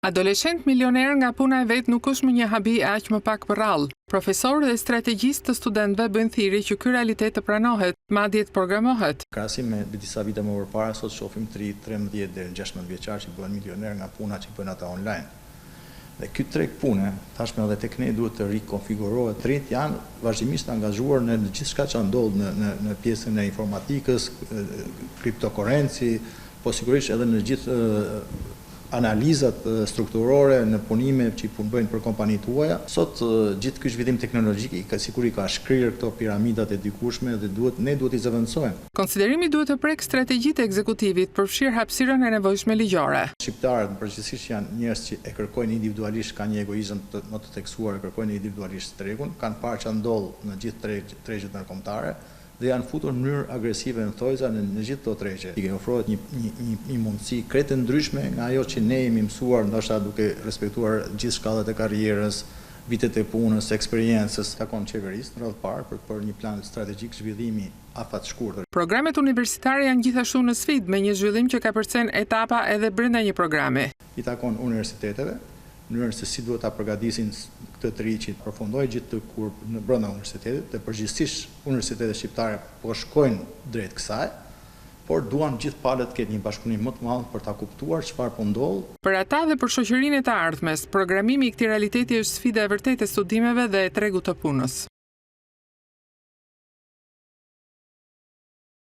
Adoleshent milioner nga puna e vet nuk është më një habi aq më pak për rallë. Profesorë dhe strategjisti të studentëve bëjnë thirrje që ky realitet të pranohet, madje të programohet. Krahasim me disa vite më parë, sot shohim 13 deri në 16 vjeçar që bëhen milioner nga puna që bëjnë ata online. Dhe ky treg pune, tashmë edhe tek ne duhet të rikonfigurohet. Të rinjt janë vazhdimisht angazhuar në gjithçka që ndodh në pjesën e informatikës, kriptokurenci, po sigurisht edhe në gjithë analizat strukturore në punime që i bëjnë për kompanitë tuaja. Sot gjithë ky zhvillim teknologjik sigurisht ka shkrirë këto piramidat e dikushme dhe ne duhet i zëvendësojmë. Konsiderimi duhet të prek strategjitë e ekzekutivit, përfshir hapësirën e nevojshme ligjore. Shqiptarët përgjithsisht janë njerëz që e kërkojnë individualisht, kanë një egoizëm më të theksuar, e kërkojnë individualisht tregun, kanë parë që ndodh në gjithë tregjet ndërkombëtare dhe janë futur në mënyrë agresive në thojza në gjithë këto tregje. I ofrohet një mundësi krejtë ndryshme nga ajo që ne jemi mësuar, ndoshta duke respektuar gjithë shkallët e karrierës, vitet e punës, eksperiencës, takon qeverisë në radhë parë për të bërë një plan strategjik zhvillimi afatshkurtër. Programet universitare janë gjithashtu në sfidë me një zhvillim që ka përcen etapa edhe brenda një programi. I takon universiteteve, mënyrën se si duhet ta përgatisin këtë të ri që përfundojë gjithë të kur në brenda universitetit, dhe përgjithsisht universitetet shqiptare po shkojnë drejt kësaj, por duan gjithë palët të ketë një bashkëpunim më të madh për ta kuptuar çfarë po ndodh. Për ata dhe për shoqërinë e të ardhmes, programimi i këtij realiteti është sfida e vërtetë e studimeve dhe e tregut të punës.